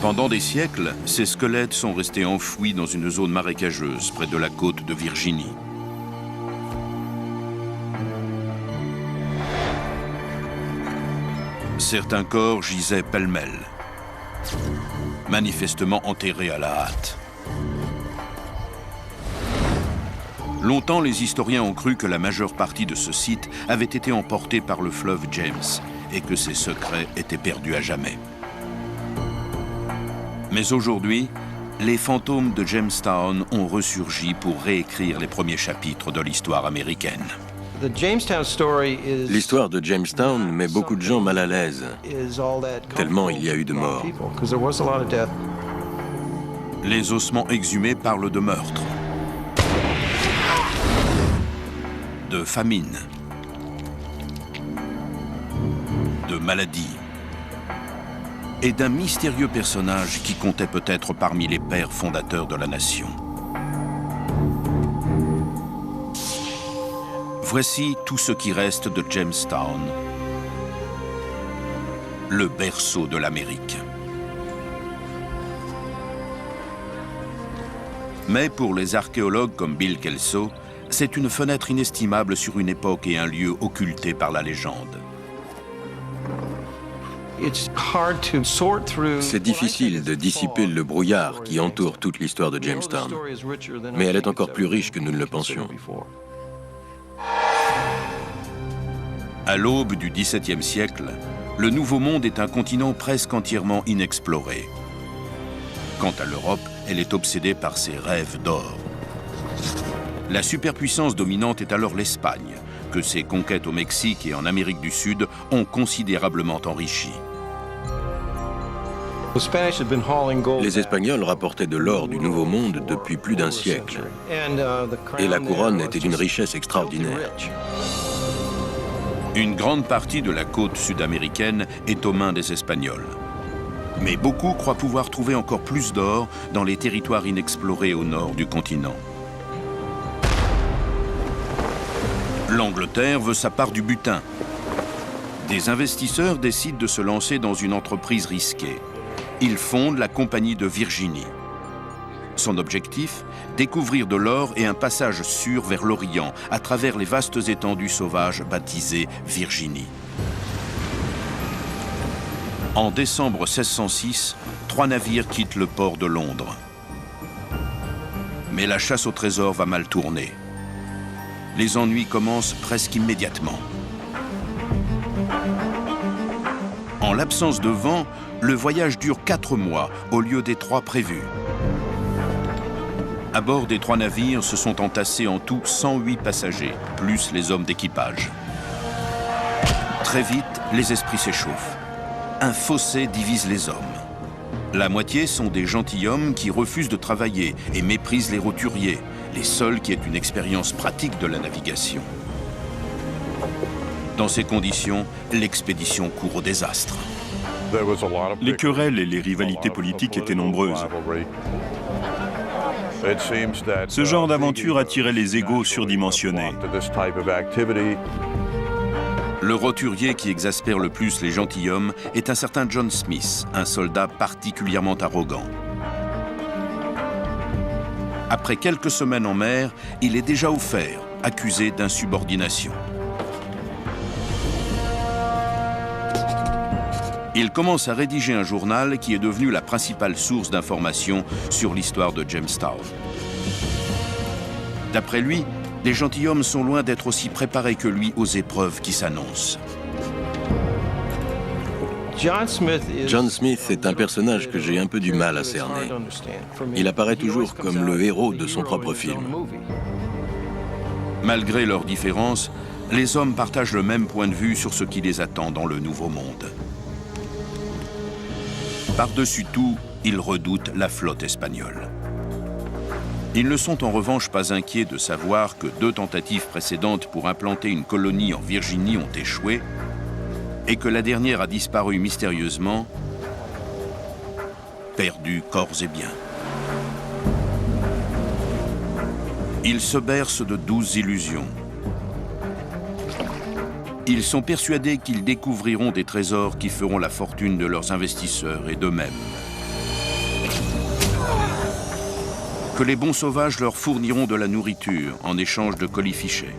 Pendant des siècles, ces squelettes sont restés enfouis dans une zone marécageuse près de la côte de Virginie. Certains corps gisaient pêle-mêle, manifestement enterrés à la hâte. Longtemps, les historiens ont cru que la majeure partie de ce site avait été emportée par le fleuve James et que ses secrets étaient perdus à jamais. Mais aujourd'hui, les fantômes de Jamestown ont ressurgi pour réécrire les premiers chapitres de l'histoire américaine. L'histoire de Jamestown met beaucoup de gens mal à l'aise, tellement il y a eu de morts. Les ossements exhumés parlent de meurtres, de famine, de maladies et d'un mystérieux personnage qui comptait peut-être parmi les pères fondateurs de la nation. Voici tout ce qui reste de Jamestown, le berceau de l'Amérique. Mais pour les archéologues comme Bill Kelso, c'est une fenêtre inestimable sur une époque et un lieu occultés par la légende. C'est difficile de dissiper le brouillard qui entoure toute l'histoire de Jamestown, mais elle est encore plus riche que nous ne le pensions. À l'aube du XVIIe siècle, le Nouveau Monde est un continent presque entièrement inexploré. Quant à l'Europe, elle est obsédée par ses rêves d'or. La superpuissance dominante est alors l'Espagne, que ses conquêtes au Mexique et en Amérique du Sud ont considérablement enrichi. Les Espagnols rapportaient de l'or du Nouveau Monde depuis plus d'un siècle, et la couronne était d'une richesse extraordinaire. Une grande partie de la côte sud-américaine est aux mains des Espagnols. Mais beaucoup croient pouvoir trouver encore plus d'or dans les territoires inexplorés au nord du continent. L'Angleterre veut sa part du butin. Des investisseurs décident de se lancer dans une entreprise risquée. Ils fondent la Compagnie de Virginie. Son objectif, découvrir de l'or et un passage sûr vers l'Orient à travers les vastes étendues sauvages baptisées Virginie. En décembre 1606, 3 navires quittent le port de Londres. Mais la chasse au trésor va mal tourner. Les ennuis commencent presque immédiatement. En l'absence de vent, le voyage dure 4 mois au lieu des 3 prévus. À bord des 3 navires se sont entassés en tout 108 passagers, plus les hommes d'équipage. Très vite, les esprits s'échauffent. Un fossé divise les hommes. La moitié sont des gentilshommes qui refusent de travailler et méprisent les roturiers, les seuls qui aient une expérience pratique de la navigation. Dans ces conditions, l'expédition court au désastre. Les querelles et les rivalités politiques étaient nombreuses. Ce genre d'aventure attirait les égos surdimensionnés. Le roturier qui exaspère le plus les gentilshommes est un certain John Smith, un soldat particulièrement arrogant. Après quelques semaines en mer, il est déjà au fer, accusé d'insubordination. Il commence à rédiger un journal qui est devenu la principale source d'informations sur l'histoire de Jamestown. D'après lui, les gentilshommes sont loin d'être aussi préparés que lui aux épreuves qui s'annoncent. John Smith est un personnage que j'ai un peu du mal à cerner. Il apparaît toujours comme le héros de son propre film. Malgré leurs différences, les hommes partagent le même point de vue sur ce qui les attend dans le Nouveau Monde. Par-dessus tout, ils redoutent la flotte espagnole. Ils ne sont en revanche pas inquiets de savoir que 2 tentatives précédentes pour implanter une colonie en Virginie ont échoué et que la dernière a disparu mystérieusement, perdue corps et biens. Ils se bercent de 12 illusions. Ils sont persuadés qu'ils découvriront des trésors qui feront la fortune de leurs investisseurs et d'eux-mêmes. que les bons sauvages leur fourniront de la nourriture en échange de colifichets.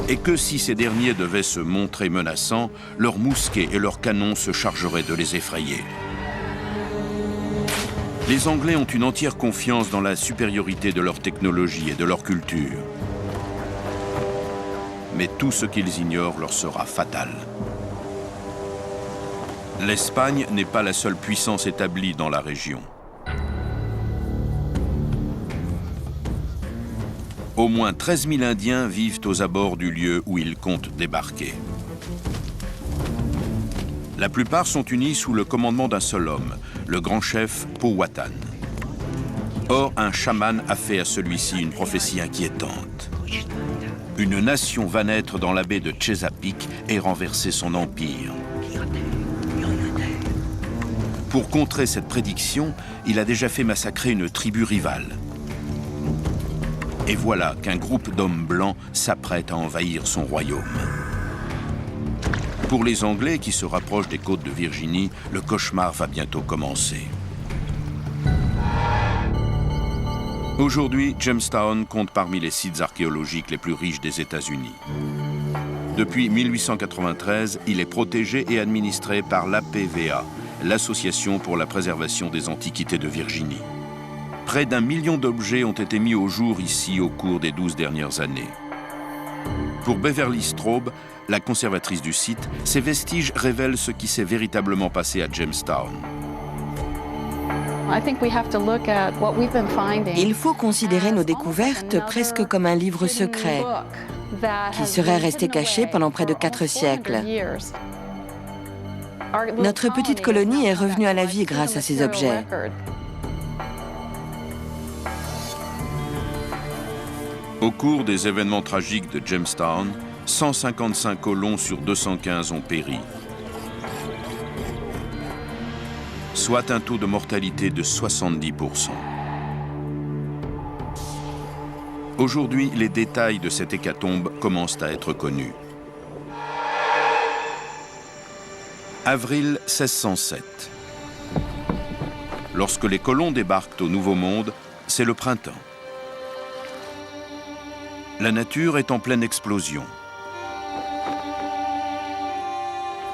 Et que si ces derniers devaient se montrer menaçants, leurs mousquets et leurs canons se chargeraient de les effrayer. Les Anglais ont une entière confiance dans la supériorité de leur technologie et de leur culture. Mais tout ce qu'ils ignorent leur sera fatal. L'Espagne n'est pas la seule puissance établie dans la région. Au moins 13 000 Indiens vivent aux abords du lieu où ils comptent débarquer. La plupart sont unis sous le commandement d'un seul homme, le grand chef Powhatan. Or, un chaman a fait à celui-ci une prophétie inquiétante. Une nation va naître dans la baie de Chesapeake et renverser son empire. Pour contrer cette prédiction, il a déjà fait massacrer une tribu rivale. Et voilà qu'un groupe d'hommes blancs s'apprête à envahir son royaume. Pour les Anglais qui se rapprochent des côtes de Virginie, le cauchemar va bientôt commencer. Aujourd'hui, Jamestown compte parmi les sites archéologiques les plus riches des États-Unis. Depuis 1893, il est protégé et administré par l'APVA, l'Association pour la préservation des antiquités de Virginie. Près d'1 million d'objets ont été mis au jour ici au cours des 12 dernières années. Pour Beverly Straub, la conservatrice du site, ces vestiges révèlent ce qui s'est véritablement passé à Jamestown. Il faut considérer nos découvertes presque comme un livre secret qui serait resté caché pendant près de 4 siècles. Notre petite colonie est revenue à la vie grâce à ces objets. Au cours des événements tragiques de Jamestown, 155 colons sur 215 ont péri, soit un taux de mortalité de 70%. Aujourd'hui, les détails de cette hécatombe commencent à être connus. Avril 1607. Lorsque les colons débarquent au Nouveau Monde, c'est le printemps. La nature est en pleine explosion.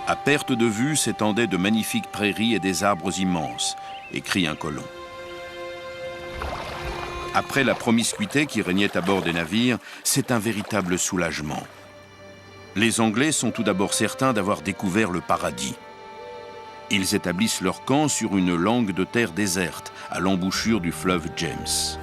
À perte de vue s'étendaient de magnifiques prairies et des arbres immenses, écrit un colon. Après la promiscuité qui régnait à bord des navires, c'est un véritable soulagement. Les Anglais sont tout d'abord certains d'avoir découvert le paradis. Ils établissent leur camp sur une langue de terre déserte, à l'embouchure du fleuve James.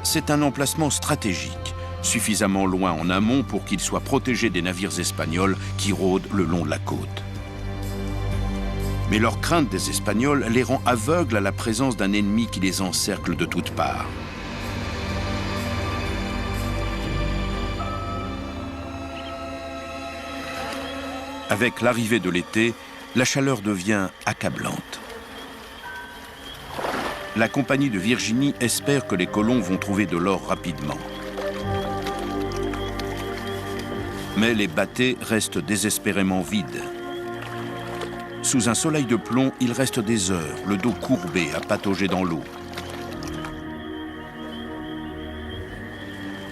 C'est un emplacement stratégique, suffisamment loin en amont pour qu'il soit protégé des navires espagnols qui rôdent le long de la côte. Mais leur crainte des Espagnols les rend aveugles à la présence d'un ennemi qui les encercle de toutes parts. Avec l'arrivée de l'été, la chaleur devient accablante. La compagnie de Virginie espère que les colons vont trouver de l'or rapidement. Mais les bâtés restent désespérément vides. Sous un soleil de plomb, ils restent des heures, le dos courbé, à patauger dans l'eau.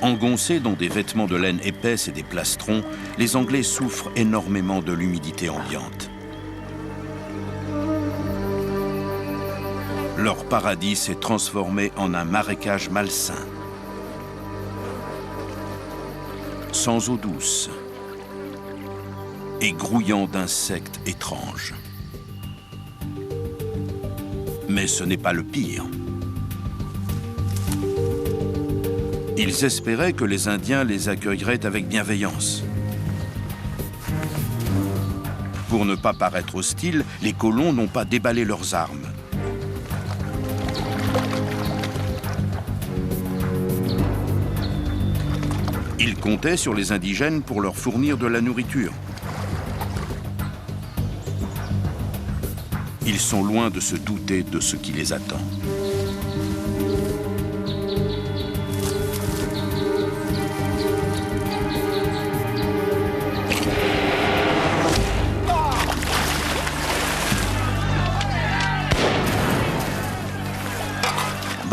Engoncés dans des vêtements de laine épaisse et des plastrons, les Anglais souffrent énormément de l'humidité ambiante. Leur paradis s'est transformé en un marécage malsain. Sans eau douce et grouillant d'insectes étranges. Mais ce n'est pas le pire. Ils espéraient que les Indiens les accueilleraient avec bienveillance. Pour ne pas paraître hostiles, les colons n'ont pas déballé leurs armes. Ils comptaient sur les indigènes pour leur fournir de la nourriture. Ils sont loin de se douter de ce qui les attend.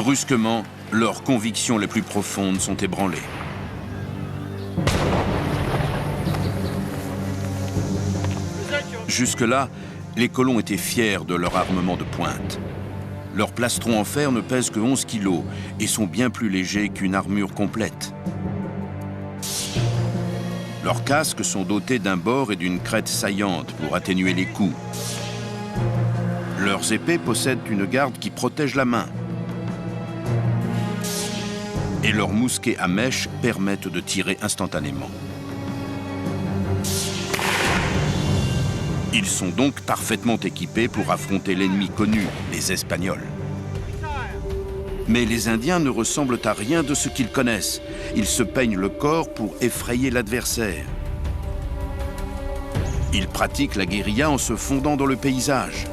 Brusquement, leurs convictions les plus profondes sont ébranlées. Jusque-là, les colons étaient fiers de leur armement de pointe. Leurs plastrons en fer ne pèsent que 11 kilos et sont bien plus légers qu'une armure complète. Leurs casques sont dotés d'un bord et d'une crête saillante pour atténuer les coups. Leurs épées possèdent une garde qui protège la main. Et leurs mousquets à mèche permettent de tirer instantanément. Ils sont donc parfaitement équipés pour affronter l'ennemi connu, les Espagnols. Mais les Indiens ne ressemblent à rien de ce qu'ils connaissent. Ils se peignent le corps pour effrayer l'adversaire. Ils pratiquent la guérilla en se fondant dans le paysage.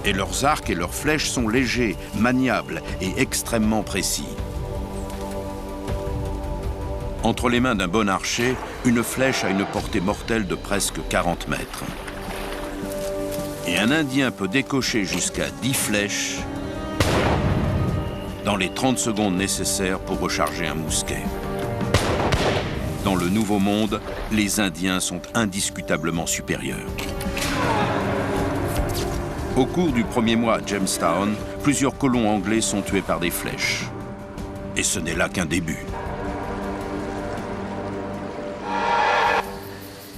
Et leurs arcs et leurs flèches sont légers, maniables et extrêmement précis. Entre les mains d'un bon archer, une flèche a une portée mortelle de presque 40 mètres. Et un Indien peut décocher jusqu'à 10 flèches dans les 30 secondes nécessaires pour recharger un mousquet. Dans le Nouveau Monde, les Indiens sont indiscutablement supérieurs. Au cours du premier mois à Jamestown, plusieurs colons anglais sont tués par des flèches. Et ce n'est là qu'un début.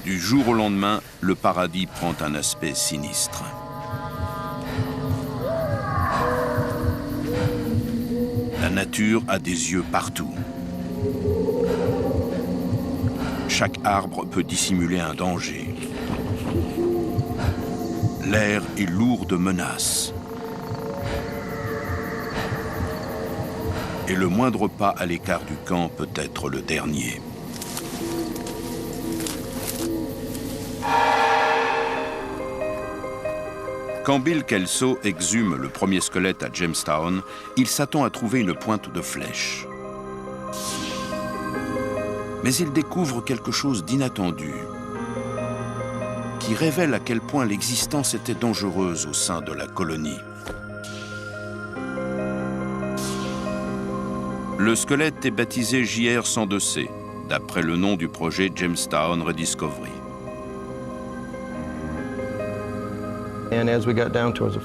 Du jour au lendemain, le paradis prend un aspect sinistre. La nature a des yeux partout. Chaque arbre peut dissimuler un danger. L'air est lourd de menaces. Et le moindre pas à l'écart du camp peut être le dernier. Quand Bill Kelso exhume le premier squelette à Jamestown, il s'attend à trouver une pointe de flèche. Mais il découvre quelque chose d'inattendu, qui révèle à quel point l'existence était dangereuse au sein de la colonie. Le squelette est baptisé JR 102C, d'après le nom du projet Jamestown Rediscovery.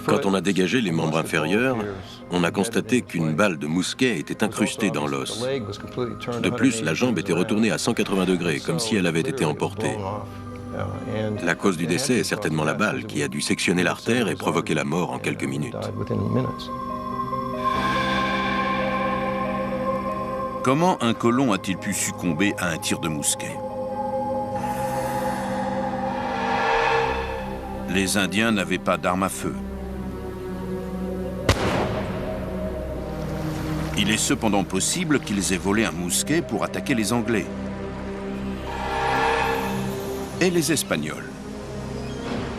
Quand on a dégagé les membres inférieurs, on a constaté qu'une balle de mousquet était incrustée dans l'os. De plus, la jambe était retournée à 180 degrés, comme si elle avait été emportée. La cause du décès est certainement la balle, qui a dû sectionner l'artère et provoquer la mort en quelques minutes. Comment un colon a-t-il pu succomber à un tir de mousquet? Les Indiens n'avaient pas d'armes à feu. Il est cependant possible qu'ils aient volé un mousquet pour attaquer les Anglais. Et les Espagnols.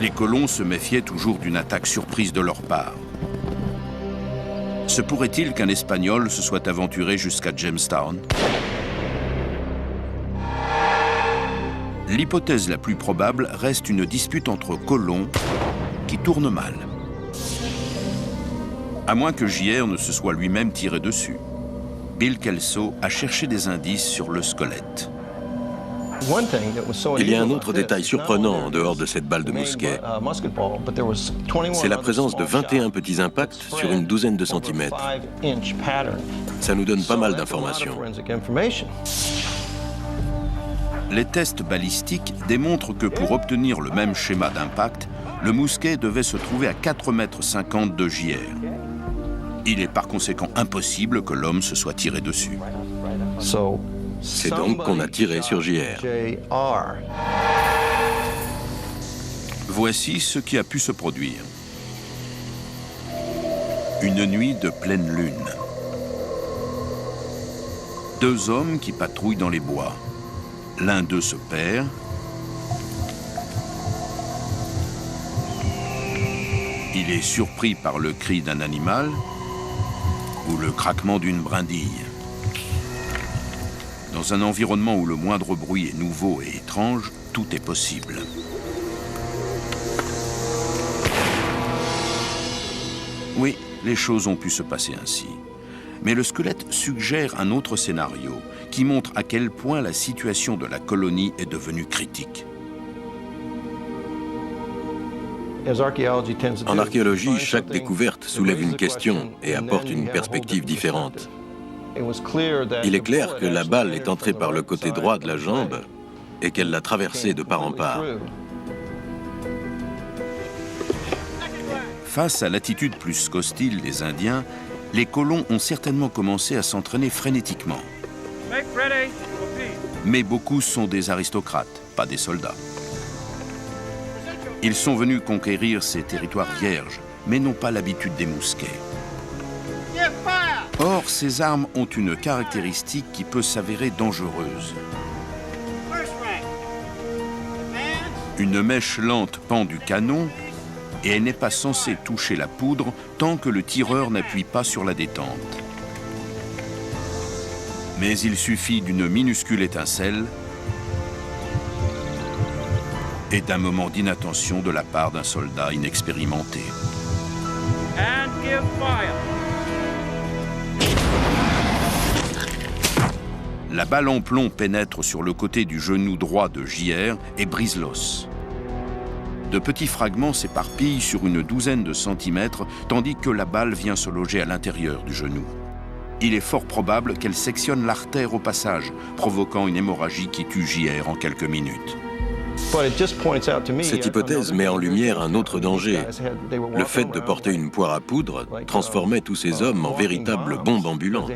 Les colons se méfiaient toujours d'une attaque surprise de leur part. Se pourrait-il qu'un Espagnol se soit aventuré jusqu'à Jamestown? L'hypothèse la plus probable reste une dispute entre colons qui tourne mal. À moins que JR ne se soit lui-même tiré dessus. Bill Kelso a cherché des indices sur le squelette. Il y a un autre détail surprenant en dehors de cette balle de mousquet. C'est la présence de 21 petits impacts sur une douzaine de centimètres. Ça nous donne pas mal d'informations. Les tests balistiques démontrent que pour obtenir le même schéma d'impact, le mousquet devait se trouver à 4,50 m de JR. Il est par conséquent impossible que l'homme se soit tiré dessus. C'est donc qu'on a tiré sur JR. Voici ce qui a pu se produire. Une nuit de pleine lune. Deux hommes qui patrouillent dans les bois. L'un d'eux se perd. Il est surpris par le cri d'un animal ou le craquement d'une brindille. Dans un environnement où le moindre bruit est nouveau et étrange, tout est possible. Oui, les choses ont pu se passer ainsi. Mais le squelette suggère un autre scénario qui montre à quel point la situation de la colonie est devenue critique. En archéologie, chaque découverte soulève une question et apporte une perspective différente. Il est clair que la balle est entrée par le côté droit de la jambe et qu'elle l'a traversée de part en part. Face à l'attitude plus qu'hostile des Indiens, les colons ont certainement commencé à s'entraîner frénétiquement. Mais beaucoup sont des aristocrates, pas des soldats. Ils sont venus conquérir ces territoires vierges, mais n'ont pas l'habitude des mousquets. Or, ces armes ont une caractéristique qui peut s'avérer dangereuse. Une mèche lente pend du canon et elle n'est pas censée toucher la poudre tant que le tireur n'appuie pas sur la détente. Mais il suffit d'une minuscule étincelle et d'un moment d'inattention de la part d'un soldat inexpérimenté. La balle en plomb pénètre sur le côté du genou droit de JR et brise l'os. De petits fragments s'éparpillent sur une douzaine de centimètres, tandis que la balle vient se loger à l'intérieur du genou. Il est fort probable qu'elle sectionne l'artère au passage, provoquant une hémorragie qui tue JR en quelques minutes. Cette hypothèse met en lumière un autre danger. Le fait de porter une poire à poudre transformait tous ces hommes en véritables bombes ambulantes.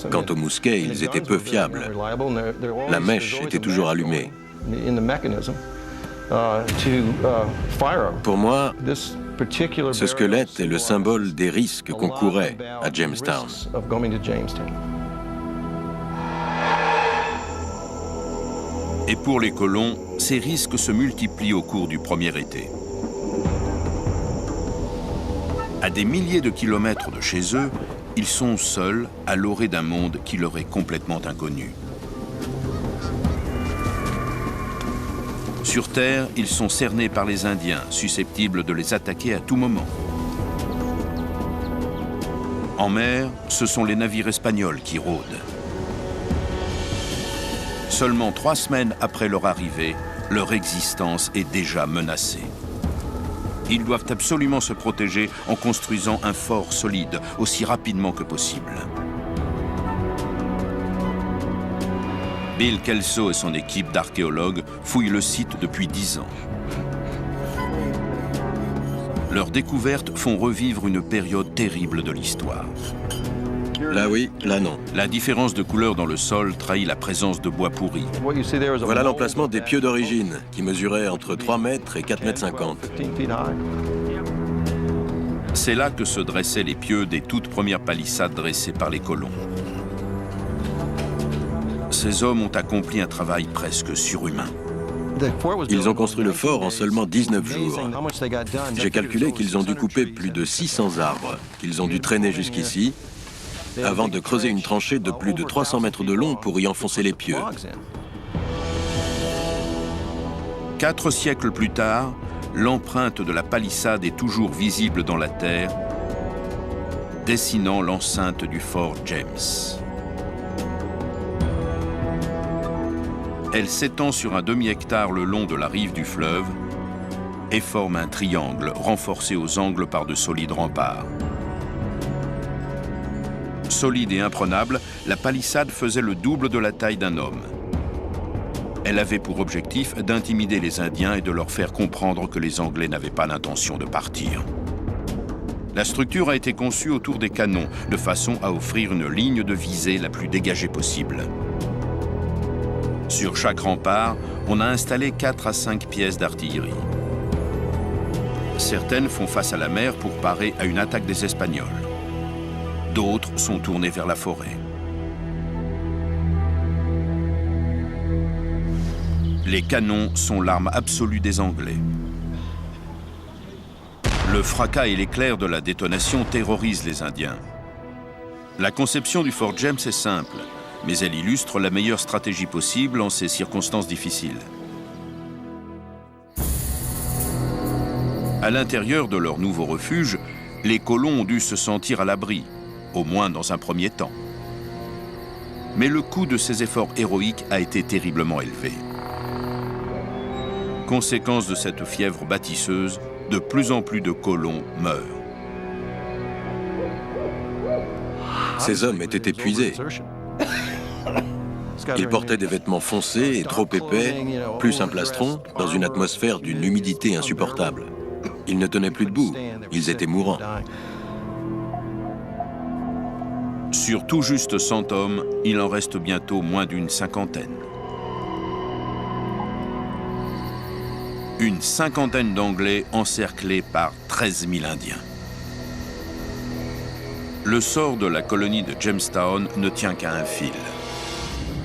Quant aux mousquets, ils étaient peu fiables. La mèche était toujours allumée. Pour moi, ce squelette est le symbole des risques qu'on courait à Jamestown. Et pour les colons, ces risques se multiplient au cours du premier été. À des milliers de kilomètres de chez eux, ils sont seuls à l'orée d'un monde qui leur est complètement inconnu. Sur Terre, ils sont cernés par les Indiens, susceptibles de les attaquer à tout moment. En mer, ce sont les navires espagnols qui rôdent. Seulement 3 semaines après leur arrivée, leur existence est déjà menacée. Ils doivent absolument se protéger en construisant un fort solide aussi rapidement que possible. Bill Kelso et son équipe d'archéologues fouillent le site depuis 10 ans. Leurs découvertes font revivre une période terrible de l'histoire. Là oui, là non. La différence de couleur dans le sol trahit la présence de bois pourri. Voilà l'emplacement des pieux d'origine, qui mesuraient entre 3 mètres et 4 mètres 50. C'est là que se dressaient les pieux des toutes premières palissades dressées par les colons. Ces hommes ont accompli un travail presque surhumain. Ils ont construit le fort en seulement 19 jours. J'ai calculé qu'ils ont dû couper plus de 600 arbres, qu'ils ont dû traîner jusqu'ici, avant de creuser une tranchée de plus de 300 mètres de long pour y enfoncer les pieux. 4 siècles plus tard, l'empreinte de la palissade est toujours visible dans la terre, dessinant l'enceinte du fort James. Elle s'étend sur un demi-hectare le long de la rive du fleuve et forme un triangle renforcé aux angles par de solides remparts. Solide et imprenable, la palissade faisait le double de la taille d'un homme. Elle avait pour objectif d'intimider les Indiens et de leur faire comprendre que les Anglais n'avaient pas l'intention de partir. La structure a été conçue autour des canons, de façon à offrir une ligne de visée la plus dégagée possible. Sur chaque rempart, on a installé 4 à 5 pièces d'artillerie. Certaines font face à la mer pour parer à une attaque des Espagnols. D'autres sont tournés vers la forêt. Les canons sont l'arme absolue des Anglais. Le fracas et l'éclair de la détonation terrorisent les Indiens. La conception du fort James est simple, mais elle illustre la meilleure stratégie possible en ces circonstances difficiles. À l'intérieur de leur nouveau refuge, Les colons ont dû se sentir à l'abri, au moins dans un premier temps. Mais le coût de ces efforts héroïques a été terriblement élevé. Conséquence de cette fièvre bâtisseuse, de plus en plus de colons meurent. Ces hommes étaient épuisés. Ils portaient des vêtements foncés et trop épais, plus un plastron, dans une atmosphère d'une humidité insupportable. Ils ne tenaient plus debout, ils étaient mourants. Sur tout juste 100 hommes, il en reste bientôt moins d'une cinquantaine. Une cinquantaine d'Anglais encerclés par 13 000 Indiens. Le sort de la colonie de Jamestown ne tient qu'à un fil.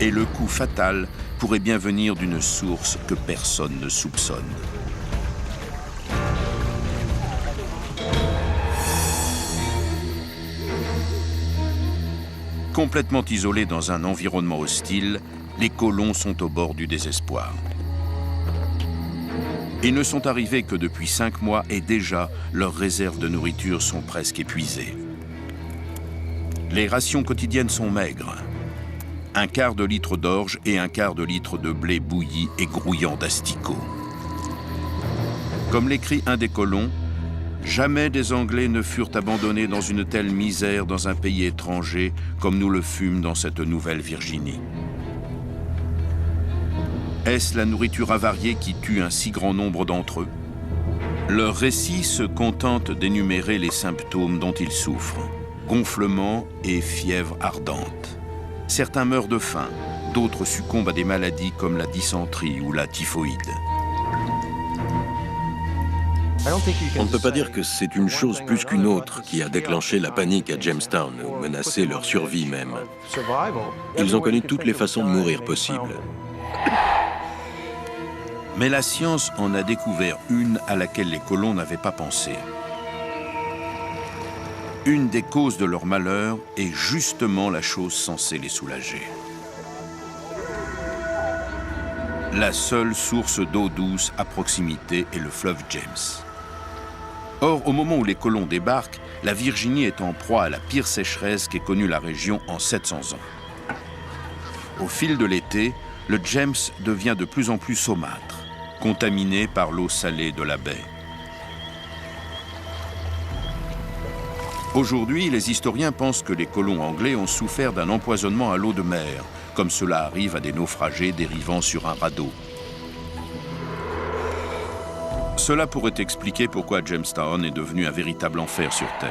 Et le coup fatal pourrait bien venir d'une source que personne ne soupçonne. Complètement isolés dans un environnement hostile, les colons sont au bord du désespoir. Ils ne sont arrivés que depuis 5 mois et déjà, leurs réserves de nourriture sont presque épuisées. Les rations quotidiennes sont maigres. 1/4 de litre d'orge et 1/4 de litre de blé bouilli et grouillant d'asticots. Comme l'écrit un des colons, jamais des Anglais ne furent abandonnés dans une telle misère dans un pays étranger comme nous le fûmes dans cette Nouvelle-Virginie. Est-ce la nourriture avariée qui tue un si grand nombre d'entre eux? Leur récit se contente d'énumérer les symptômes dont ils souffrent, gonflement et fièvre ardente. Certains meurent de faim, d'autres succombent à des maladies comme la dysenterie ou la typhoïde. On ne peut pas dire que c'est une chose plus qu'une autre qui a déclenché la panique à Jamestown ou menacé leur survie même. Ils ont connu toutes les façons de mourir possibles. Mais la science en a découvert une à laquelle les colons n'avaient pas pensé. Une des causes de leur malheur est justement la chose censée les soulager. La seule source d'eau douce à proximité est le fleuve James. Or, au moment où les colons débarquent, la Virginie est en proie à la pire sécheresse qu'ait connue la région en 700 ans. Au fil de l'été, le James devient de plus en plus saumâtre, contaminé par l'eau salée de la baie. Aujourd'hui, les historiens pensent que les colons anglais ont souffert d'un empoisonnement à l'eau de mer, comme cela arrive à des naufragés dérivant sur un radeau. Cela pourrait expliquer pourquoi Jamestown est devenu un véritable enfer sur Terre.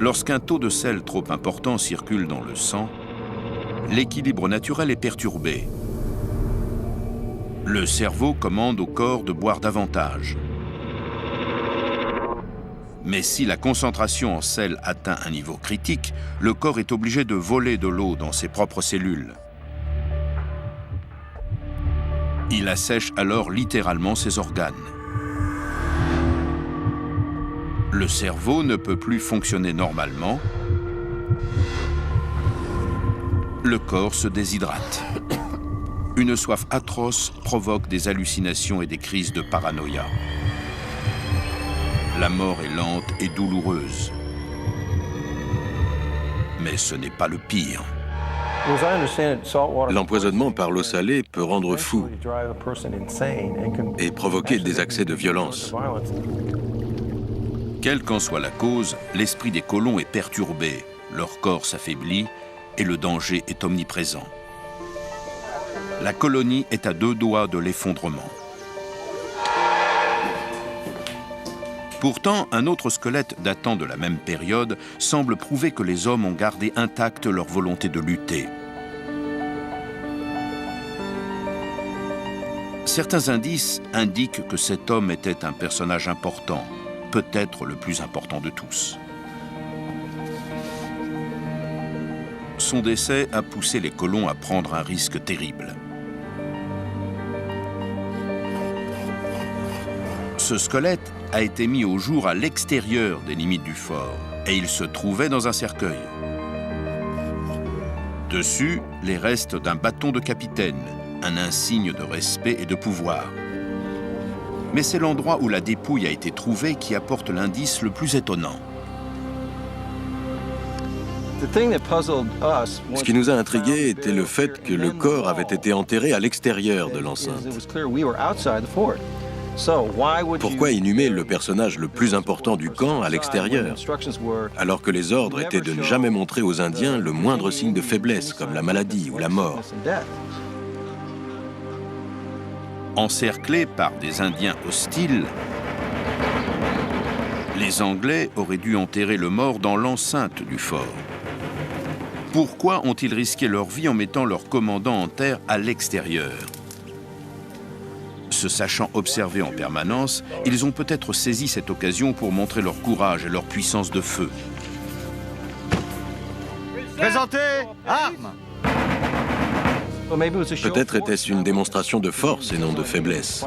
Lorsqu'un taux de sel trop important circule dans le sang, l'équilibre naturel est perturbé. Le cerveau commande au corps de boire davantage. Mais si la concentration en sel atteint un niveau critique, le corps est obligé de voler de l'eau dans ses propres cellules. Il assèche alors littéralement ses organes. Le cerveau ne peut plus fonctionner normalement. Le corps se déshydrate. Une soif atroce provoque des hallucinations et des crises de paranoïa. La mort est lente et douloureuse. Mais ce n'est pas le pire. L'empoisonnement par l'eau salée peut rendre fou et provoquer des accès de violence. Quelle qu'en soit la cause, l'esprit des colons est perturbé, leur corps s'affaiblit et le danger est omniprésent. La colonie est à 2 doigts de l'effondrement. Pourtant, un autre squelette datant de la même période semble prouver que les hommes ont gardé intacte leur volonté de lutter. Certains indices indiquent que cet homme était un personnage important, peut-être le plus important de tous. Son décès a poussé les colons à prendre un risque terrible. Ce squelette a été mis au jour à l'extérieur des limites du fort et il se trouvait dans un cercueil. Dessus, les restes d'un bâton de capitaine, un insigne de respect et de pouvoir. Mais c'est l'endroit où la dépouille a été trouvée qui apporte l'indice le plus étonnant. Ce qui nous a intrigués était le fait que le corps avait été enterré à l'extérieur de l'enceinte. Pourquoi inhumer le personnage le plus important du camp à l'extérieur, alors que les ordres étaient de ne jamais montrer aux Indiens le moindre signe de faiblesse, comme la maladie ou la mort? Encerclés par des Indiens hostiles, les Anglais auraient dû enterrer le mort dans l'enceinte du fort. Pourquoi ont-ils risqué leur vie en mettant leur commandant en terre à l'extérieur? Se sachant observés en permanence, ils ont peut-être saisi cette occasion pour montrer leur courage et leur puissance de feu. Présentez, armes! Peut-être était-ce une démonstration de force et non de faiblesse.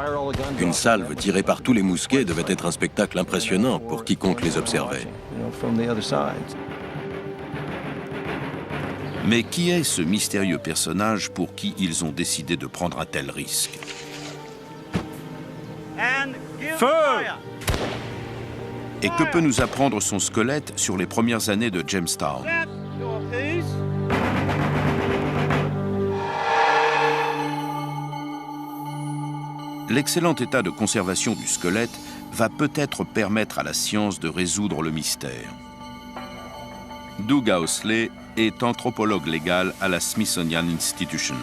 Une salve tirée par tous les mousquets devait être un spectacle impressionnant pour quiconque les observait. Mais qui est ce mystérieux personnage pour qui ils ont décidé de prendre un tel risque? Feu! Et que peut nous apprendre son squelette sur les premières années de Jamestown? L'excellent état de conservation du squelette va peut-être permettre à la science de résoudre le mystère. Doug Owsley est anthropologue légal à la Smithsonian Institution.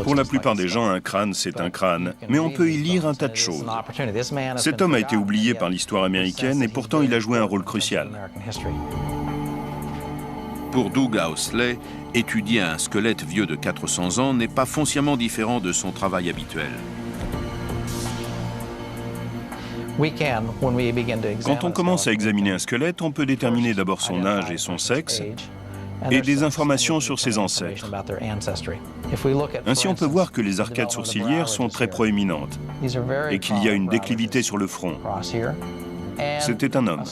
Pour la plupart des gens, un crâne, c'est un crâne. Mais on peut y lire un tas de choses. Cet homme a été oublié par l'histoire américaine et pourtant il a joué un rôle crucial. Pour Doug Owsley, étudier un squelette vieux de 400 ans n'est pas foncièrement différent de son travail habituel. Quand on commence à examiner un squelette, on peut déterminer d'abord son âge et son sexe, et des informations sur ses ancêtres. Ainsi, on peut voir que les arcades sourcilières sont très proéminentes et qu'il y a une déclivité sur le front. C'était un homme.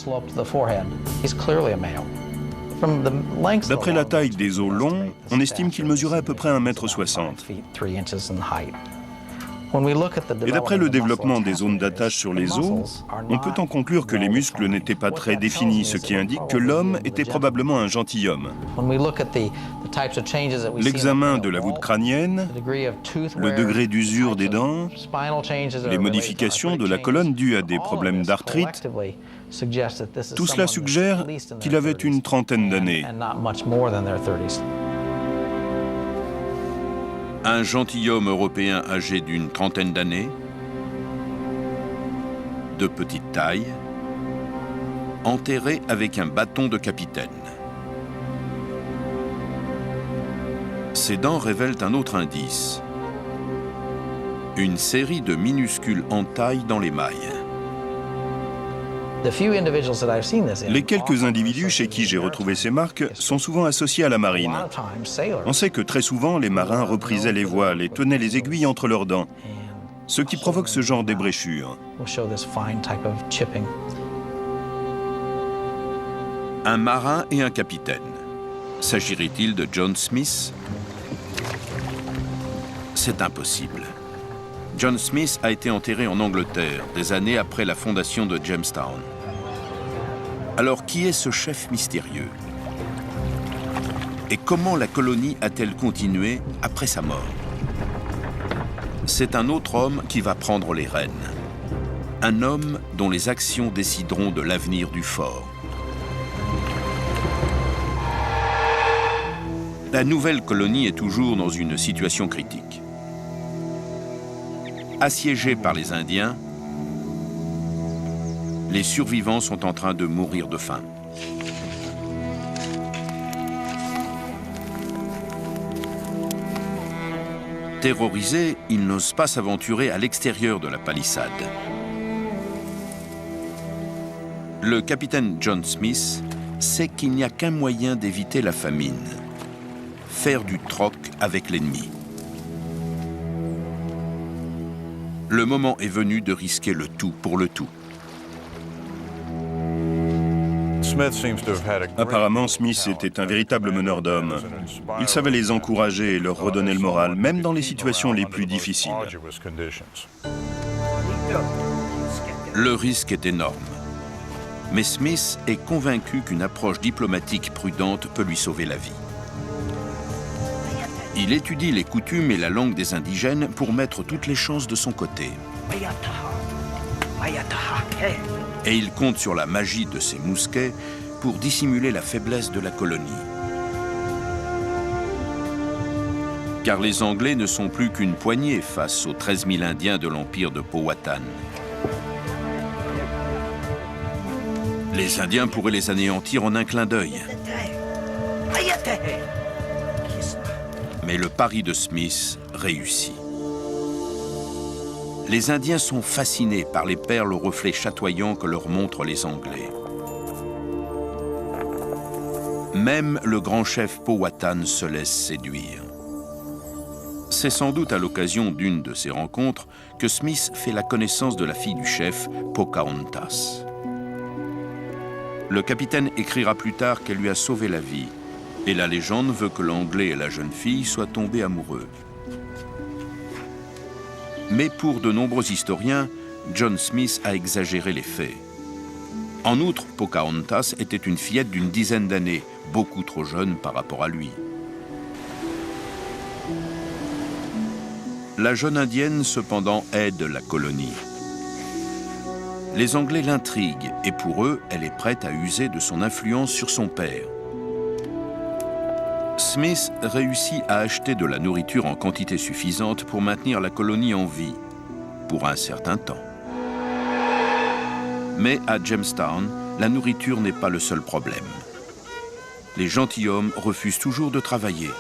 D'après la taille des os longs, on estime qu'il mesurait à peu près 1,60 m. Et d'après le développement des zones d'attache sur les os, on peut en conclure que les muscles n'étaient pas très définis, ce qui indique que l'homme était probablement un gentilhomme. L'examen de la voûte crânienne, le degré d'usure des dents, les modifications de la colonne dues à des problèmes d'arthrite, tout cela suggère qu'il avait une trentaine d'années. Un gentilhomme européen âgé d'une trentaine d'années, de petite taille, enterré avec un bâton de capitaine. Ses dents révèlent un autre indice. Une série de minuscules entailles dans les mailles. Les quelques individus chez qui j'ai retrouvé ces marques sont souvent associés à la marine. On sait que très souvent, les marins reprisaient les voiles et tenaient les aiguilles entre leurs dents, ce qui provoque ce genre d'ébréchures. Un marin et un capitaine. S'agirait-il de John Smith? C'est impossible. John Smith a été enterré en Angleterre, des années après la fondation de Jamestown. Alors, qui est ce chef mystérieux? Et comment la colonie a-t-elle continué après sa mort? C'est un autre homme qui va prendre les rênes. Un homme dont les actions décideront de l'avenir du fort. La nouvelle colonie est toujours dans une situation critique. Assiégée par les Indiens, les survivants sont en train de mourir de faim. Terrorisés, ils n'osent pas s'aventurer à l'extérieur de la palissade. Le capitaine John Smith sait qu'il n'y a qu'un moyen d'éviter la famine: faire du troc avec l'ennemi. Le moment est venu de risquer le tout pour le tout. Apparemment, Smith était un véritable meneur d'hommes. Il savait les encourager et leur redonner le moral, même dans les situations les plus difficiles. Le risque est énorme. Mais Smith est convaincu qu'une approche diplomatique prudente peut lui sauver la vie. Il étudie les coutumes et la langue des indigènes pour mettre toutes les chances de son côté. Et il compte sur la magie de ses mousquets pour dissimuler la faiblesse de la colonie. Car les Anglais ne sont plus qu'une poignée face aux 13 000 Indiens de l'empire de Powhatan. Les Indiens pourraient les anéantir en un clin d'œil. Mais le pari de Smith réussit. Les Indiens sont fascinés par les perles aux reflets chatoyants que leur montrent les Anglais. Même le grand chef Powhatan se laisse séduire. C'est sans doute à l'occasion d'une de ces rencontres que Smith fait la connaissance de la fille du chef, Pocahontas. Le capitaine écrira plus tard qu'elle lui a sauvé la vie, et la légende veut que l'Anglais et la jeune fille soient tombés amoureux. Mais pour de nombreux historiens, John Smith a exagéré les faits. En outre, Pocahontas était une fillette d'une dizaine d'années, beaucoup trop jeune par rapport à lui. La jeune indienne, cependant, aide la colonie. Les Anglais l'intriguent et pour eux, elle est prête à user de son influence sur son père. Smith réussit à acheter de la nourriture en quantité suffisante pour maintenir la colonie en vie, pour un certain temps. Mais à Jamestown, la nourriture n'est pas le seul problème. Les gentilshommes refusent toujours de travailler.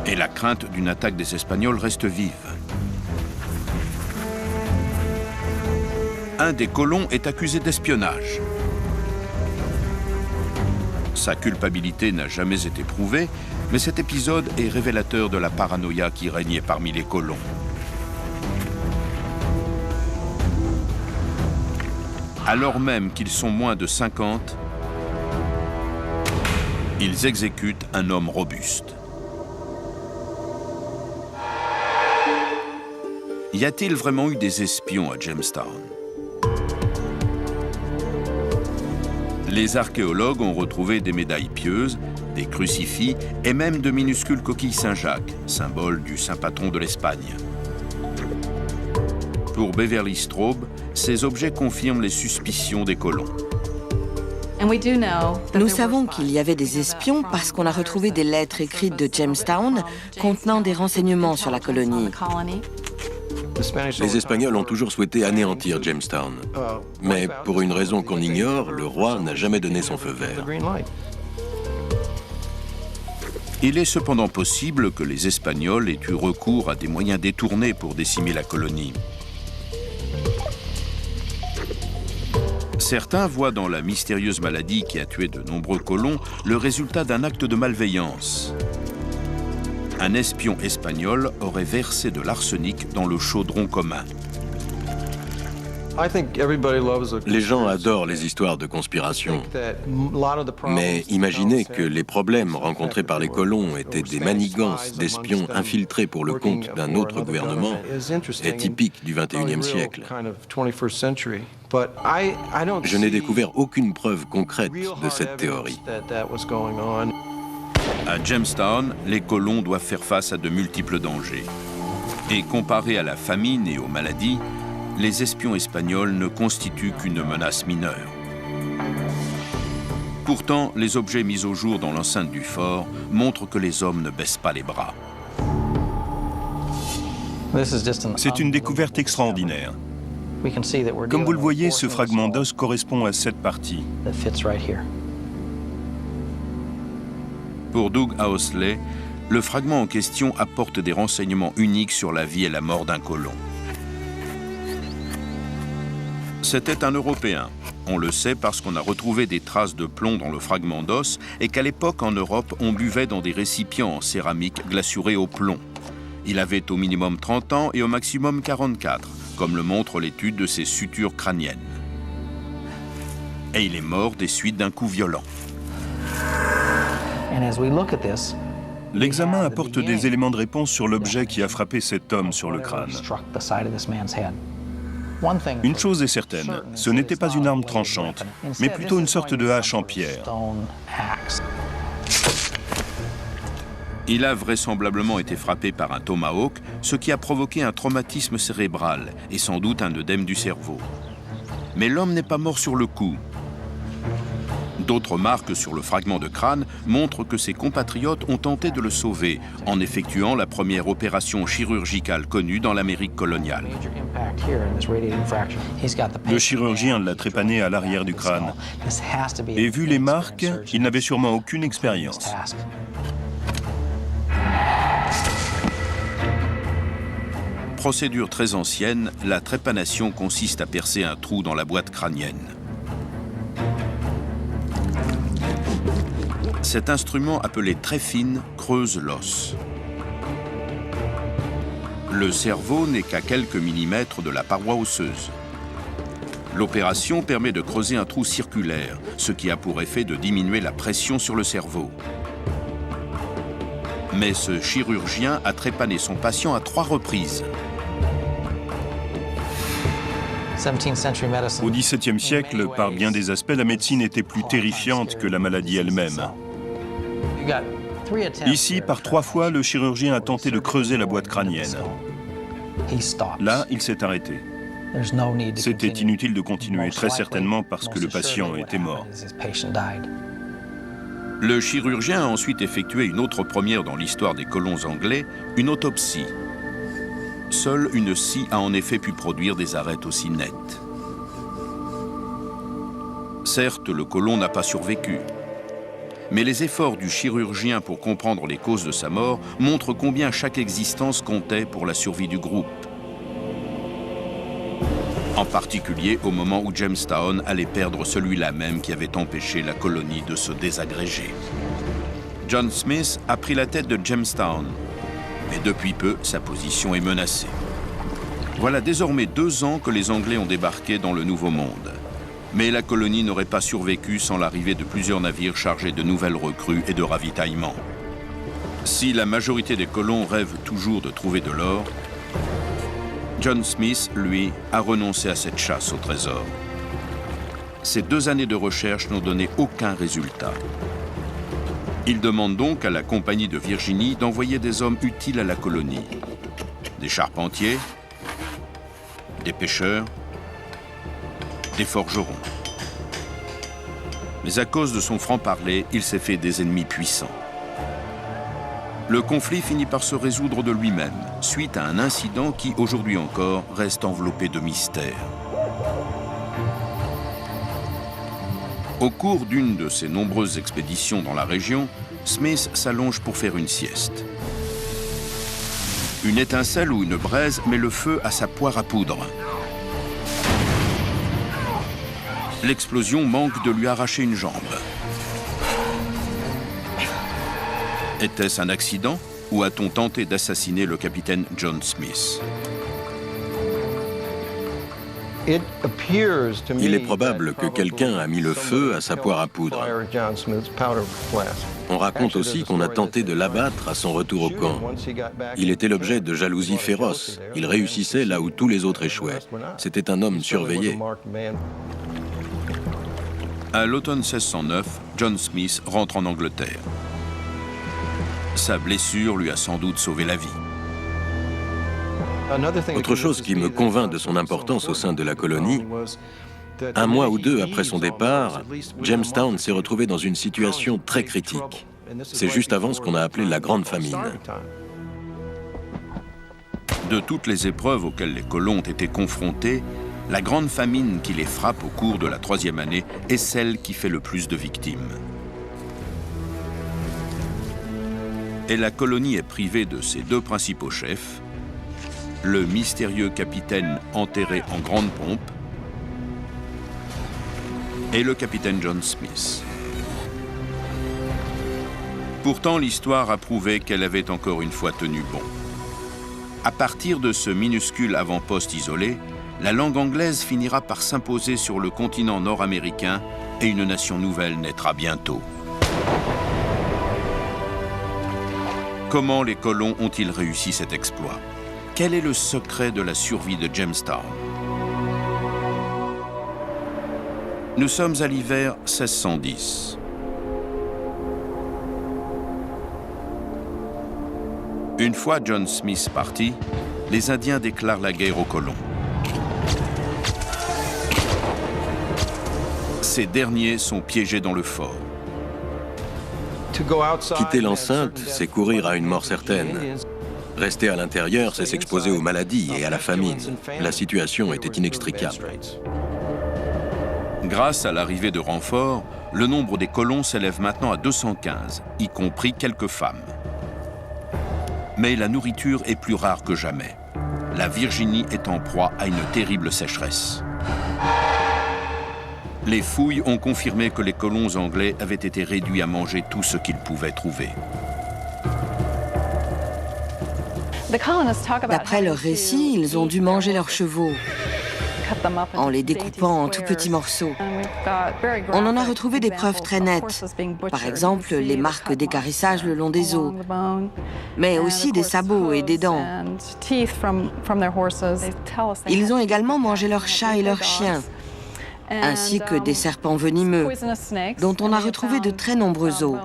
Et la crainte d'une attaque des Espagnols reste vive. Un des colons est accusé d'espionnage. Sa culpabilité n'a jamais été prouvée, mais cet épisode est révélateur de la paranoïa qui régnait parmi les colons. Alors même qu'ils sont moins de 50, ils exécutent un homme robuste. Y a-t-il vraiment eu des espions à Jamestown? Les archéologues ont retrouvé des médailles pieuses, des crucifix et même de minuscules coquilles Saint-Jacques, symbole du saint patron de l'Espagne. Pour Beverly Straub, ces objets confirment les suspicions des colons. Nous savons qu'il y avait des espions parce qu'on a retrouvé des lettres écrites de Jamestown contenant des renseignements sur la colonie. Les Espagnols ont toujours souhaité anéantir Jamestown. Mais pour une raison qu'on ignore, le roi n'a jamais donné son feu vert. Il est cependant possible que les Espagnols aient eu recours à des moyens détournés pour décimer la colonie. Certains voient dans la mystérieuse maladie qui a tué de nombreux colons le résultat d'un acte de malveillance. Un espion espagnol aurait versé de l'arsenic dans le chaudron commun. Les gens adorent les histoires de conspiration. Mais imaginez que les problèmes rencontrés par les colons étaient des manigances d'espions infiltrés pour le compte d'un autre gouvernement est typique du XXIe siècle. Je n'ai découvert aucune preuve concrète de cette théorie. À Jamestown, les colons doivent faire face à de multiples dangers. Et comparés à la famine et aux maladies, les espions espagnols ne constituent qu'une menace mineure. Pourtant, les objets mis au jour dans l'enceinte du fort montrent que les hommes ne baissent pas les bras. C'est une découverte extraordinaire. Comme vous le voyez, ce fragment d'os correspond à cette partie. Pour Doug Housley, le fragment en question apporte des renseignements uniques sur la vie et la mort d'un colon. C'était un Européen. On le sait parce qu'on a retrouvé des traces de plomb dans le fragment d'os et qu'à l'époque, en Europe, on buvait dans des récipients en céramique glaçurés au plomb. Il avait au minimum 30 ans et au maximum 44, comme le montre l'étude de ses sutures crâniennes. et il est mort des suites d'un coup violent. L'examen apporte des éléments de réponse sur l'objet qui a frappé cet homme sur le crâne. Une chose est certaine, ce n'était pas une arme tranchante, mais plutôt une sorte de hache en pierre. Il a vraisemblablement été frappé par un tomahawk, ce qui a provoqué un traumatisme cérébral et sans doute un œdème du cerveau. Mais l'homme n'est pas mort sur le coup. D'autres marques sur le fragment de crâne montrent que ses compatriotes ont tenté de le sauver en effectuant la première opération chirurgicale connue dans l'Amérique coloniale. Le chirurgien l'a trépané à l'arrière du crâne. Et vu les marques, il n'avait sûrement aucune expérience. Procédure très ancienne, la trépanation consiste à percer un trou dans la boîte crânienne. Cet instrument appelé tréfine creuse l'os. Le cerveau n'est qu'à quelques millimètres de la paroi osseuse. L'opération permet de creuser un trou circulaire, ce qui a pour effet de diminuer la pression sur le cerveau. Mais ce chirurgien a trépané son patient à 3 reprises. Au XVIIe siècle, par bien des aspects, la médecine était plus terrifiante que la maladie elle-même. Ici, par 3 fois, le chirurgien a tenté de creuser la boîte crânienne. Là, il s'est arrêté. C'était inutile de continuer, très certainement parce que le patient était mort. Le chirurgien a ensuite effectué une autre première dans l'histoire des colons anglais, une autopsie. Seule une scie a en effet pu produire des arêtes aussi nettes. Certes, le colon n'a pas survécu. Mais les efforts du chirurgien pour comprendre les causes de sa mort montrent combien chaque existence comptait pour la survie du groupe. En particulier au moment où Jamestown allait perdre celui-là même qui avait empêché la colonie de se désagréger. John Smith a pris la tête de Jamestown, mais depuis peu, sa position est menacée. Voilà désormais 2 ans que les Anglais ont débarqué dans le Nouveau Monde. Mais la colonie n'aurait pas survécu sans l'arrivée de plusieurs navires chargés de nouvelles recrues et de ravitaillement. Si la majorité des colons rêvent toujours de trouver de l'or, John Smith, lui, a renoncé à cette chasse au trésor. Ces 2 années de recherche n'ont donné aucun résultat. Il demande donc à la Compagnie de Virginie d'envoyer des hommes utiles à la colonie. Des charpentiers, des pêcheurs, des forgerons. Mais à cause de son franc-parler, il s'est fait des ennemis puissants. Le conflit finit par se résoudre de lui-même, suite à un incident qui, aujourd'hui encore, reste enveloppé de mystère. Au cours d'une de ses nombreuses expéditions dans la région, Smith s'allonge pour faire une sieste. Une étincelle ou une braise met le feu à sa poire à poudre. L'explosion manque de lui arracher une jambe. Était-ce un accident ou a-t-on tenté d'assassiner le capitaine John Smith? Il est probable que quelqu'un a mis le feu à sa poire à poudre. On raconte aussi qu'on a tenté de l'abattre à son retour au camp. Il était l'objet de jalousie féroce. Il réussissait là où tous les autres échouaient. C'était un homme surveillé. À l'automne 1609, John Smith rentre en Angleterre. Sa blessure lui a sans doute sauvé la vie. Autre chose qui me convainc de son importance au sein de la colonie, 1 mois ou 2 après son départ, Jamestown s'est retrouvé dans une situation très critique. C'est juste avant ce qu'on a appelé la Grande Famine. De toutes les épreuves auxquelles les colons ont été confrontés, la Grande Famine qui les frappe au cours de la 3e année est celle qui fait le plus de victimes. Et la colonie est privée de ses 2 principaux chefs, le mystérieux capitaine enterré en grande pompe et le capitaine John Smith. Pourtant, l'histoire a prouvé qu'elle avait encore une fois tenu bon. À partir de ce minuscule avant-poste isolé, la langue anglaise finira par s'imposer sur le continent nord-américain et une nation nouvelle naîtra bientôt. Comment les colons ont-ils réussi cet exploit? Quel est le secret de la survie de Jamestown? Nous sommes à l'hiver 1610. Une fois John Smith parti, les Indiens déclarent la guerre aux colons. Ces derniers sont piégés dans le fort. Quitter l'enceinte, c'est courir à une mort certaine. Rester à l'intérieur, c'est s'exposer aux maladies et à la famine. La situation était inextricable. Grâce à l'arrivée de renforts, le nombre des colons s'élève maintenant à 215, y compris quelques femmes. Mais la nourriture est plus rare que jamais. La Virginie est en proie à une terrible sécheresse. Les fouilles ont confirmé que les colons anglais avaient été réduits à manger tout ce qu'ils pouvaient trouver. D'après leur récit, ils ont dû manger leurs chevaux en les découpant en tout petits morceaux. On en a retrouvé des preuves très nettes, par exemple les marques d'équarrissage le long des os, mais aussi des sabots et des dents. Ils ont également mangé leurs chats et leurs chiens, ainsi que des serpents venimeux, dont on a retrouvé de très nombreux os.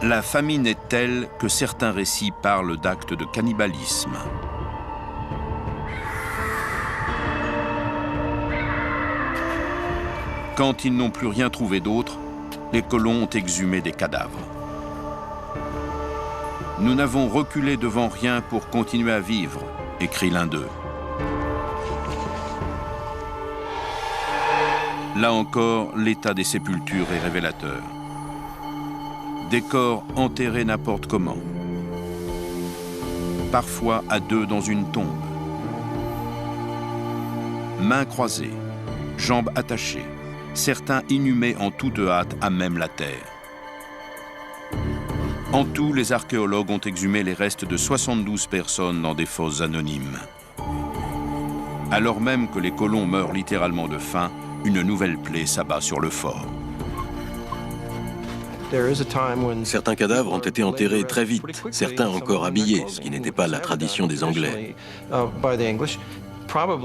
La famine est telle que certains récits parlent d'actes de cannibalisme. Quand ils n'ont plus rien trouvé d'autre, les colons ont exhumé des cadavres. « Nous n'avons reculé devant rien pour continuer à vivre », écrit l'un d'eux. Là encore, l'état des sépultures est révélateur. Des corps enterrés n'importe comment, parfois à deux dans une tombe, mains croisées, jambes attachées, certains inhumés en toute hâte à même la terre. En tout, les archéologues ont exhumé les restes de 72 personnes dans des fosses anonymes. Alors même que les colons meurent littéralement de faim, une nouvelle plaie s'abat sur le fort. Certains cadavres ont été enterrés très vite, certains encore habillés, ce qui n'était pas la tradition des Anglais.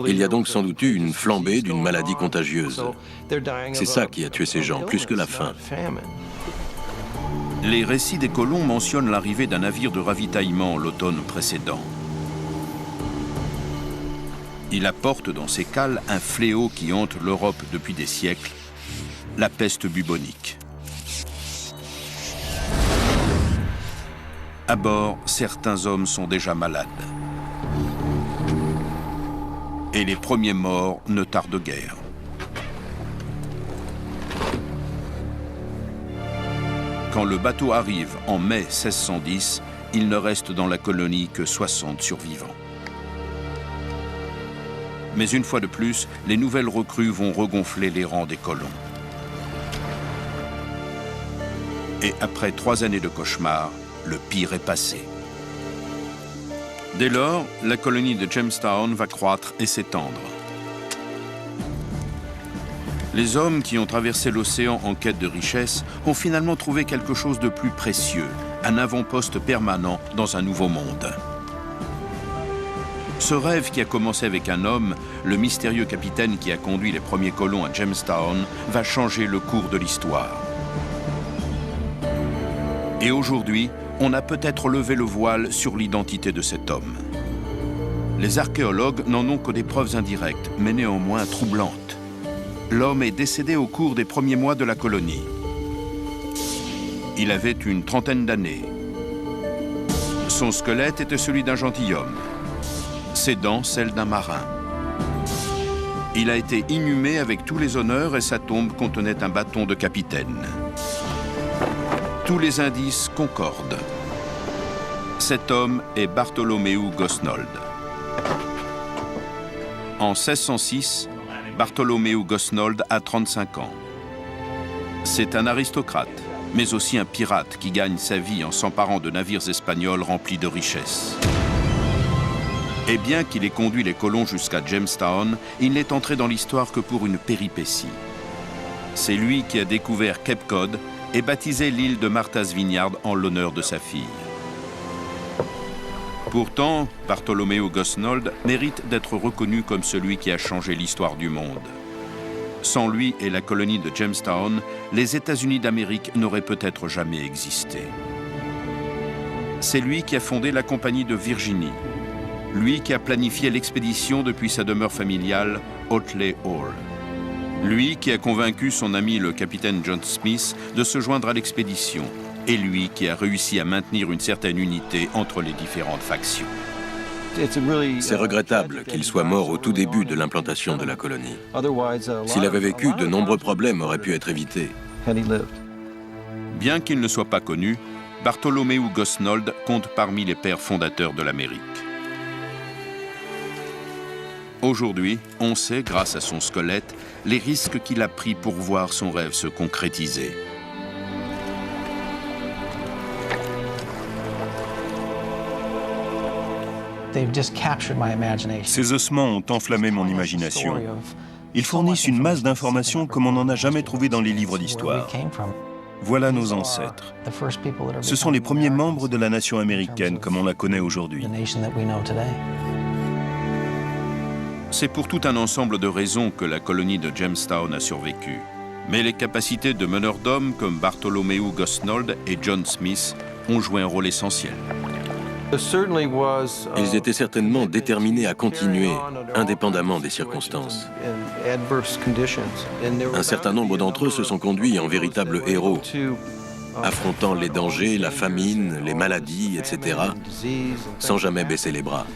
Il y a donc sans doute eu une flambée d'une maladie contagieuse. C'est ça qui a tué ces gens, plus que la faim. Les récits des colons mentionnent l'arrivée d'un navire de ravitaillement l'automne précédent. Il apporte dans ses cales un fléau qui hante l'Europe depuis des siècles, la peste bubonique. À bord, certains hommes sont déjà malades. Et les premiers morts ne tardent guère. Quand le bateau arrive en mai 1610, il ne reste dans la colonie que 60 survivants. Mais une fois de plus, les nouvelles recrues vont regonfler les rangs des colons. Et après 3 années de cauchemar, le pire est passé. Dès lors, la colonie de Jamestown va croître et s'étendre. Les hommes qui ont traversé l'océan en quête de richesse ont finalement trouvé quelque chose de plus précieux, un avant-poste permanent dans un nouveau monde. Ce rêve qui a commencé avec un homme, le mystérieux capitaine qui a conduit les premiers colons à Jamestown, va changer le cours de l'histoire. Et aujourd'hui, on a peut-être levé le voile sur l'identité de cet homme. Les archéologues n'en ont que des preuves indirectes, mais néanmoins troublantes. L'homme est décédé au cours des premiers mois de la colonie. Il avait une trentaine d'années. Son squelette était celui d'un gentilhomme, ses dents celles d'un marin. Il a été inhumé avec tous les honneurs et sa tombe contenait un bâton de capitaine. Tous les indices concordent. Cet homme est Bartholomew Gosnold. En 1606, Bartholomew Gosnold a 35 ans. C'est un aristocrate, mais aussi un pirate qui gagne sa vie en s'emparant de navires espagnols remplis de richesses. Et bien qu'il ait conduit les colons jusqu'à Jamestown, il n'est entré dans l'histoire que pour une péripétie. C'est lui qui a découvert Cape Cod et baptisé l'île de Martha's Vineyard en l'honneur de sa fille. Pourtant, Bartholomew Gosnold mérite d'être reconnu comme celui qui a changé l'histoire du monde. Sans lui et la colonie de Jamestown, les États-Unis d'Amérique n'auraient peut-être jamais existé. C'est lui qui a fondé la Compagnie de Virginie. Lui qui a planifié l'expédition depuis sa demeure familiale, Hotley Hall. Lui qui a convaincu son ami le capitaine John Smith de se joindre à l'expédition. Et lui qui a réussi à maintenir une certaine unité entre les différentes factions. C'est regrettable qu'il soit mort au tout début de l'implantation de la colonie. S'il avait vécu, de nombreux problèmes auraient pu être évités. Bien qu'il ne soit pas connu, Bartholomew Gosnold compte parmi les pères fondateurs de l'Amérique. Aujourd'hui, on sait, grâce à son squelette, les risques qu'il a pris pour voir son rêve se concrétiser. Ces ossements ont enflammé mon imagination. Ils fournissent une masse d'informations comme on n'en a jamais trouvé dans les livres d'histoire. Voilà nos ancêtres. Ce sont les premiers membres de la nation américaine comme on la connaît aujourd'hui. C'est pour tout un ensemble de raisons que la colonie de Jamestown a survécu. Mais les capacités de meneurs d'hommes comme Bartholomew Gosnold et John Smith ont joué un rôle essentiel. Ils étaient certainement déterminés à continuer, indépendamment des circonstances. Un certain nombre d'entre eux se sont conduits en véritables héros, affrontant les dangers, la famine, les maladies, etc., sans jamais baisser les bras.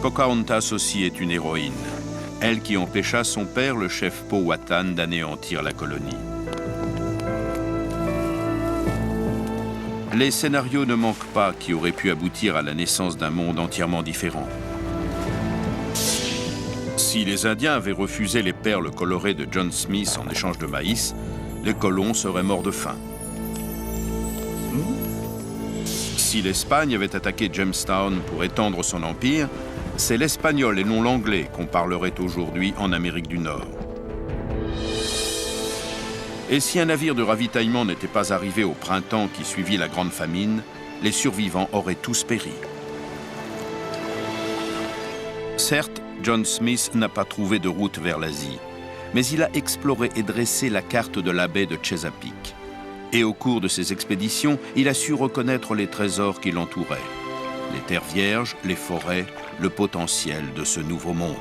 Pocahontas aussi est une héroïne, elle qui empêcha son père, le chef Powhatan, d'anéantir la colonie. Les scénarios ne manquent pas qui auraient pu aboutir à la naissance d'un monde entièrement différent. Si les Indiens avaient refusé les perles colorées de John Smith en échange de maïs, les colons seraient morts de faim. Si l'Espagne avait attaqué Jamestown pour étendre son empire, c'est l'espagnol et non l'anglais qu'on parlerait aujourd'hui en Amérique du Nord. Et si un navire de ravitaillement n'était pas arrivé au printemps qui suivit la Grande Famine, les survivants auraient tous péri. Certes, John Smith n'a pas trouvé de route vers l'Asie, mais il a exploré et dressé la carte de la baie de Chesapeake. Et au cours de ses expéditions, il a su reconnaître les trésors qui l'entouraient, les terres vierges, les forêts, le potentiel de ce nouveau monde.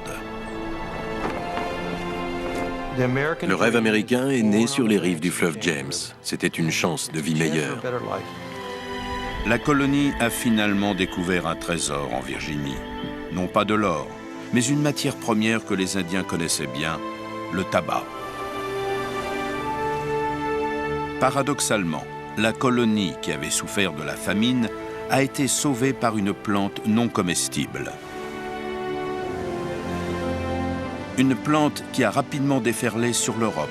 Le rêve américain est né sur les rives du fleuve James. C'était une chance de vie meilleure. La colonie a finalement découvert un trésor en Virginie. Non pas de l'or, mais une matière première que les Indiens connaissaient bien, le tabac. Paradoxalement, la colonie qui avait souffert de la famine a été sauvée par une plante non comestible. Une plante qui a rapidement déferlé sur l'Europe,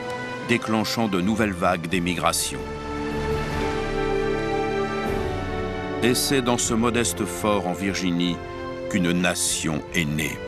déclenchant de nouvelles vagues d'émigration. Et c'est dans ce modeste fort en Virginie qu'une nation est née.